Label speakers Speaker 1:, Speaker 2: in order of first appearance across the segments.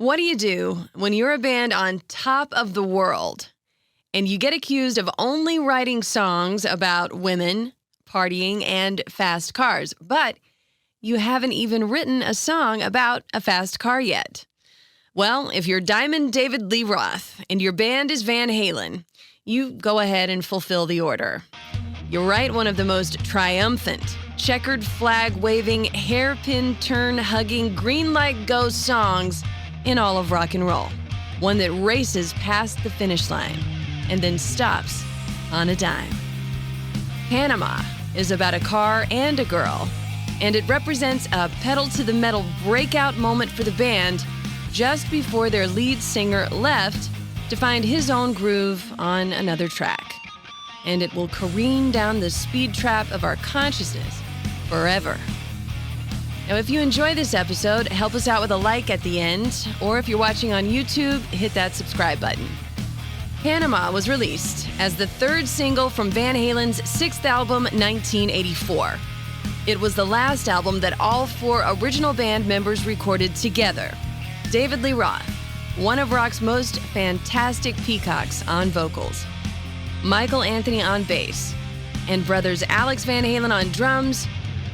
Speaker 1: What do you do when you're a band on top of the world and you get accused of only writing songs about women, partying, and fast cars, but you haven't even written a song about a fast car yet? Well, if you're Diamond David Lee Roth and your band is Van Halen, you go ahead and fulfill the order. You write one of the most triumphant, checkered flag-waving, hairpin turn-hugging, green light go songs in all of rock and roll. One that races past the finish line and then stops on a dime. Panama is about a car and a girl, and it represents a pedal-to-the-metal breakout moment for the band just before their lead singer left to find his own groove on another track. And it will careen down the speed trap of our consciousness forever. Now, if you enjoy this episode, help us out with a like at the end, or if you're watching on YouTube, hit that subscribe button. Panama was released as the third single from Van Halen's sixth album, 1984. It was the last album that all four original band members recorded together. David Lee Roth, one of rock's most fantastic peacocks on vocals, Michael Anthony on bass, and brothers Alex Van Halen on drums,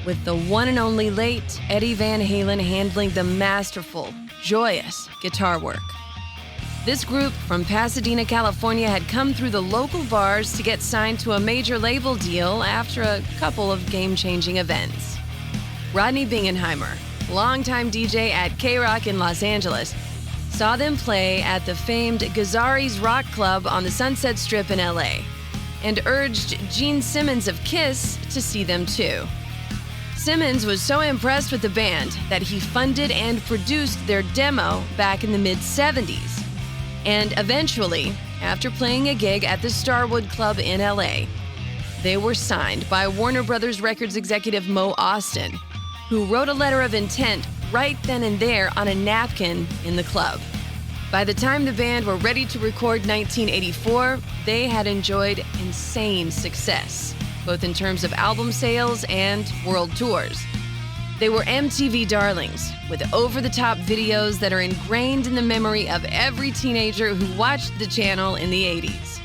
Speaker 1: with the one and only late Eddie Van Halen handling the masterful, joyous guitar work. This group from Pasadena, California had come through the local bars to get signed to a major label deal after a couple of game-changing events. Rodney Bingenheimer, longtime DJ at K-Rock in Los Angeles, saw them play at the famed Gazzari's Rock Club on the Sunset Strip in LA, and urged Gene Simmons of Kiss to see them too. Simmons was so impressed with the band that he funded and produced their demo back in the mid-70s. And eventually, after playing a gig at the Starwood Club in LA, they were signed by Warner Brothers Records executive Mo Austin, who wrote a letter of intent right then and there on a napkin in the club. By the time the band were ready to record 1984, they had enjoyed insane success, both in terms of album sales and world tours. They were MTV darlings, with over-the-top videos that are ingrained in the memory of every teenager who watched the channel in the 80s.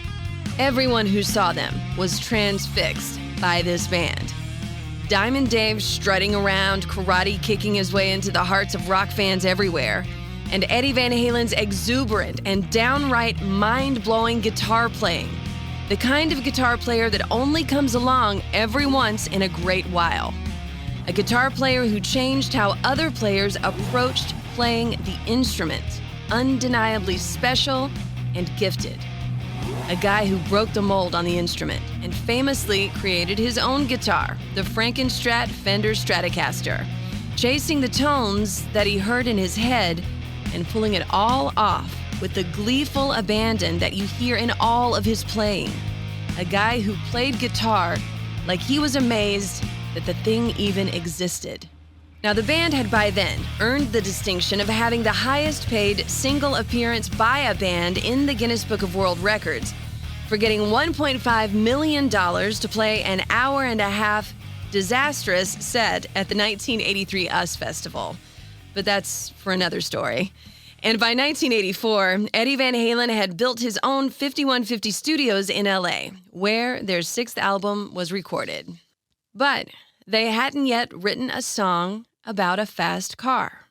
Speaker 1: Everyone who saw them was transfixed by this band. Diamond Dave strutting around, karate kicking his way into the hearts of rock fans everywhere, and Eddie Van Halen's exuberant and downright mind-blowing guitar playing. The kind of guitar player that only comes along every once in a great while. A guitar player who changed how other players approached playing the instrument. Undeniably special and gifted. A guy who broke the mold on the instrument and famously created his own guitar, the Frankenstrat Fender Stratocaster, chasing the tones that he heard in his head and pulling it all off with the gleeful abandon that you hear in all of his playing. A guy who played guitar like he was amazed that the thing even existed. Now, the band had by then earned the distinction of having the highest paid single appearance by a band in the Guinness Book of World Records for getting $1.5 million to play an hour-and-a-half disastrous set at the 1983 US Festival. But that's for another story. And by 1984, Eddie Van Halen had built his own 5150 studios in LA, where their sixth album was recorded. But they hadn't yet written a song about a fast car,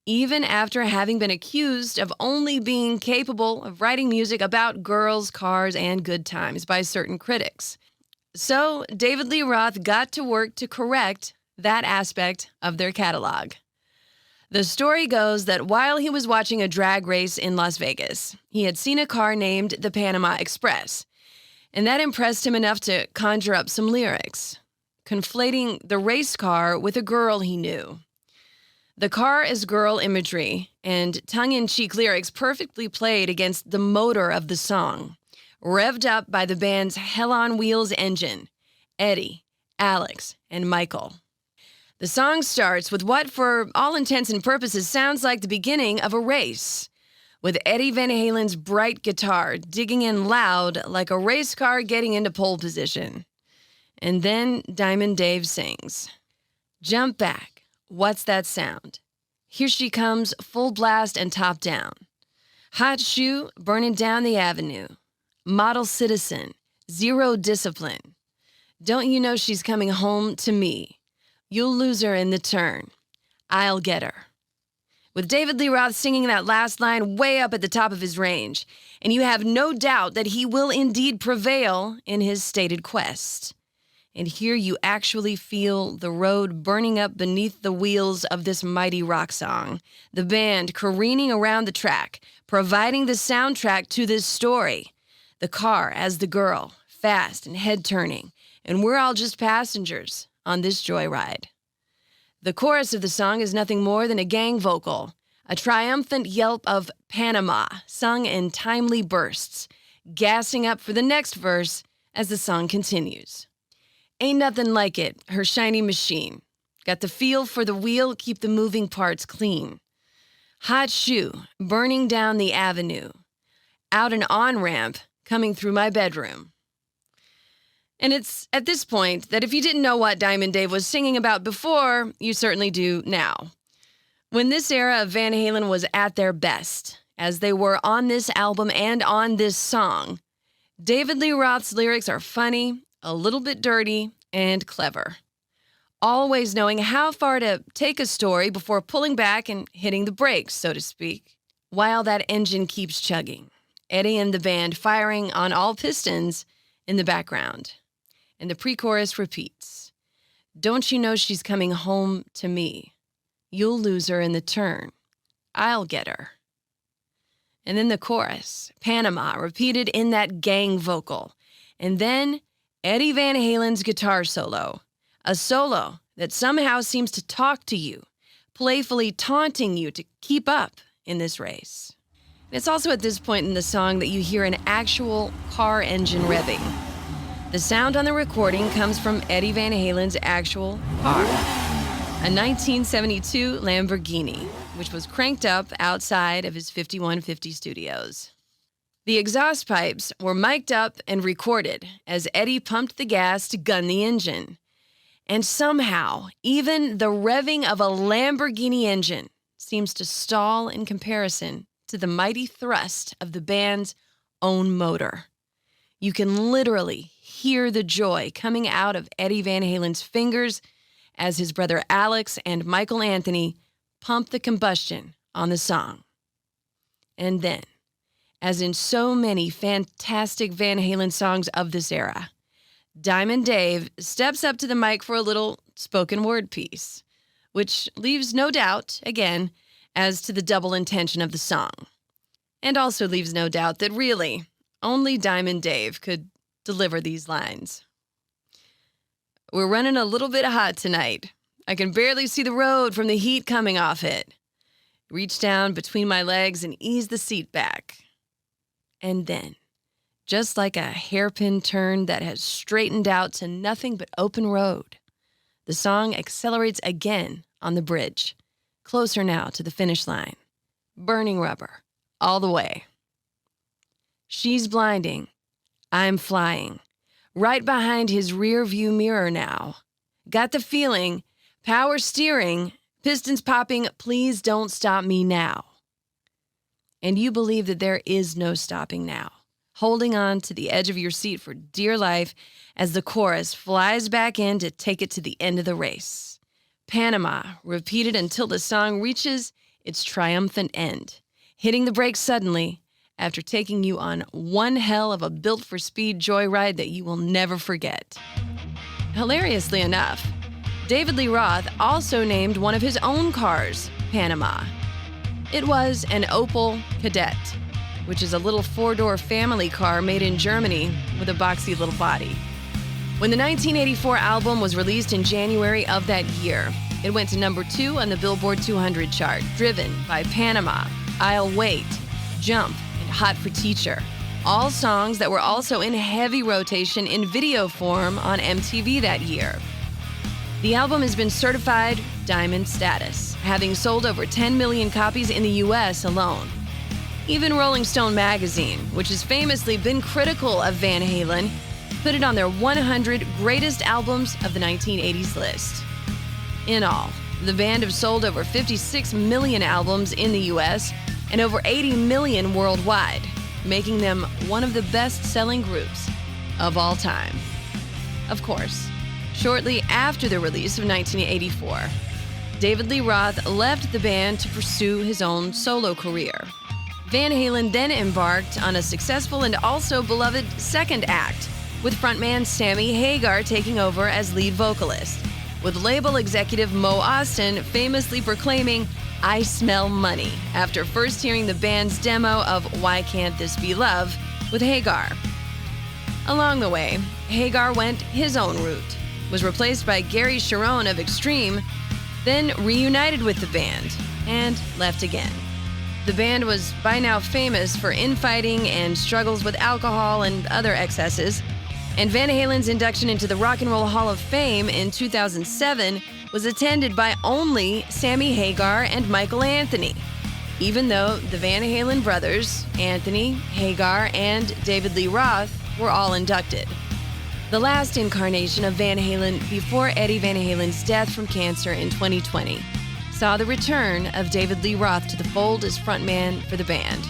Speaker 1: even after having been accused of only being capable of writing music about girls, cars, and good times by certain critics. So David Lee Roth got to work to correct that aspect of their catalog. The story goes that while he was watching a drag race in Las Vegas, he had seen a car named the Panama Express, and that impressed him enough to conjure up some lyrics, conflating the race car with a girl he knew. The car as girl imagery and tongue-in-cheek lyrics perfectly played against the motor of the song, revved up by the band's Hell on Wheels engine, Eddie, Alex, and Michael. The song starts with what, for all intents and purposes, sounds like the beginning of a race, with Eddie Van Halen's bright guitar digging in loud like a race car getting into pole position. And then Diamond Dave sings, "Jump back, what's that sound? Here she comes, full blast and top down. Hot shoe, burning down the avenue. Model citizen, zero discipline. Don't you know she's coming home to me? You'll lose her in the turn. I'll get her. With David Lee Roth singing that last line way up at the top of his range, and you have no doubt that he will indeed prevail in his stated quest. And here you actually feel the road burning up beneath the wheels of this mighty rock song, the band careening around the track, providing the soundtrack to this story. The car as the girl, fast and head-turning, and we're all just passengers on this joyride. The chorus of the song is nothing more than a gang vocal, a triumphant yelp of Panama, sung in timely bursts, gassing up for the next verse as the song continues. Ain't nothing like it, her shiny machine. Got the feel for the wheel, keep the moving parts clean. Hot shoe, burning down the avenue. Out an on-ramp, coming through my bedroom. And it's at this point that if you didn't know what Diamond Dave was singing about before, you certainly do now. When this era of Van Halen was at their best, as they were on this album and on this song, David Lee Roth's lyrics are funny, a little bit dirty, and clever. Always knowing how far to take a story before pulling back and hitting the brakes, so to speak, while that engine keeps chugging. Eddie and the band firing on all pistons in the background. And the pre-chorus repeats. Don't you know she's coming home to me? You'll lose her in the turn. I'll get her. And then the chorus, Panama, repeated in that gang vocal. And then Eddie Van Halen's guitar solo, a solo that somehow seems to talk to you, playfully taunting you to keep up in this race. It's also at this point in the song that you hear an actual car engine revving. The sound on the recording comes from Eddie Van Halen's actual car, a 1972 Lamborghini, which was cranked up outside of his 5150 studios. The exhaust pipes were mic'd up and recorded as Eddie pumped the gas to gun the engine. And somehow, even the revving of a Lamborghini engine seems to stall in comparison to the mighty thrust of the band's own motor. You can literally hear the joy coming out of Eddie Van Halen's fingers as his brother Alex and Michael Anthony pump the combustion on the song. And then, as in so many fantastic Van Halen songs of this era, Diamond Dave steps up to the mic for a little spoken word piece, which leaves no doubt, again, as to the double intention of the song. And also leaves no doubt that really, only Diamond Dave could deliver these lines. We're running a little bit hot tonight. I can barely see the road from the heat coming off it. Reach down between my legs and ease the seat back. And then, just like a hairpin turn that has straightened out to nothing but open road, the song accelerates again on the bridge, closer now to the finish line. Burning rubber, all the way. She's blinding. I'm flying. Right behind his rear view mirror now. Got the feeling, power steering, pistons popping, please don't stop me now. And you believe that there is no stopping now, holding on to the edge of your seat for dear life as the chorus flies back in to take it to the end of the race. Panama, repeated until the song reaches its triumphant end, hitting the brakes suddenly after taking you on one hell of a built-for-speed joyride that you will never forget. Hilariously enough, David Lee Roth also named one of his own cars Panama. It was an Opel Kadett, which is a little four-door family car made in Germany with a boxy little body. When the 1984 album was released in January of that year, it went to number 2 on the Billboard 200 chart, driven by Panama, I'll Wait, Jump, and Hot for Teacher, all songs that were also in heavy rotation in video form on MTV that year. The album has been certified diamond status, having sold over 10 million copies in the US alone. Even Rolling Stone magazine, which has famously been critical of Van Halen, put it on their 100 greatest albums of the 1980s list. In all, The band have sold over 56 million albums in the US and over 80 million worldwide, making them one of the best-selling groups of all time. Of course, shortly after the release of 1984, David Lee Roth left the band to pursue his own solo career. Van Halen then embarked on a successful and also beloved second act, with frontman Sammy Hagar taking over as lead vocalist, with label executive Mo Ostin famously proclaiming, "I smell money," after first hearing the band's demo of Why Can't This Be Love with Hagar. Along the way, Hagar went his own route, was replaced by Gary Sharon of Extreme, then reunited with the band, and left again. The band was by now famous for infighting and struggles with alcohol and other excesses, and Van Halen's induction into the Rock and Roll Hall of Fame in 2007 was attended by only Sammy Hagar and Michael Anthony, even though the Van Halen brothers, Anthony, Hagar, and David Lee Roth, were all inducted. The last incarnation of Van Halen before Eddie Van Halen's death from cancer in 2020 saw the return of David Lee Roth to the fold as frontman for the band,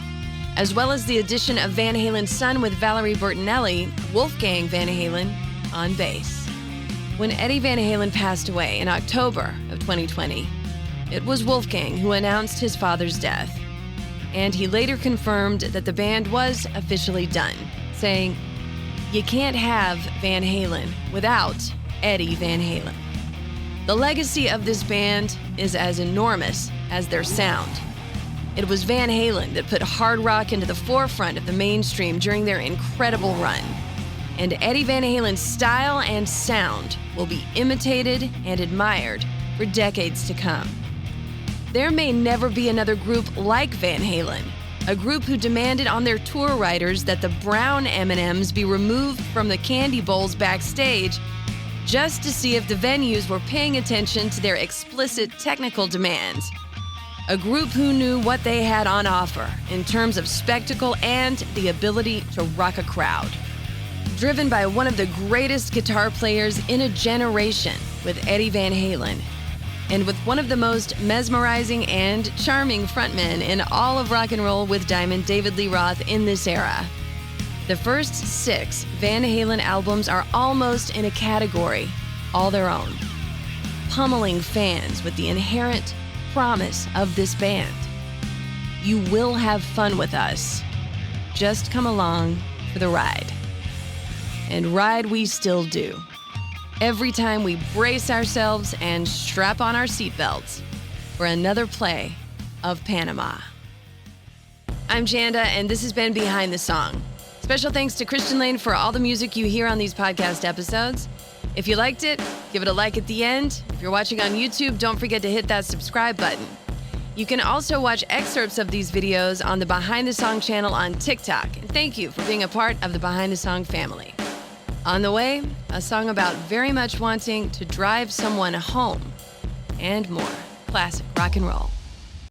Speaker 1: as well as the addition of Van Halen's son with Valerie Bertinelli, Wolfgang Van Halen, on bass. When Eddie Van Halen passed away in October of 2020, it was Wolfgang who announced his father's death, and he later confirmed that the band was officially done, saying, "You can't have Van Halen without Eddie Van Halen." The legacy of this band is as enormous as their sound. It was Van Halen that put hard rock into the forefront of the mainstream during their incredible run. And Eddie Van Halen's style and sound will be imitated and admired for decades to come. There may never be another group like Van Halen, a group who demanded on their tour riders that the brown M&Ms be removed from the candy bowls backstage just to see if the venues were paying attention to their explicit technical demands. A group who knew what they had on offer in terms of spectacle and the ability to rock a crowd. Driven by one of the greatest guitar players in a generation with Eddie Van Halen, and with one of the most mesmerizing and charming frontmen in all of rock and roll with Diamond, David Lee Roth, in this era. The first 6 Van Halen albums are almost in a category all their own, pummeling fans with the inherent promise of this band. You will have fun with us. Just come along for the ride. And ride we still do. Every time we brace ourselves and strap on our seatbelts for another play of Panama. I'm Janda, and this has been Behind the Song. Special thanks to Christian Lane for all the music you hear on these podcast episodes. If you liked it, give it a like at the end. If you're watching on YouTube, don't forget to hit that subscribe button. You can also watch excerpts of these videos on the Behind the Song channel on TikTok. And thank you for being a part of the Behind the Song family. On the way, a song about very much wanting to drive someone home, and more classic rock and roll.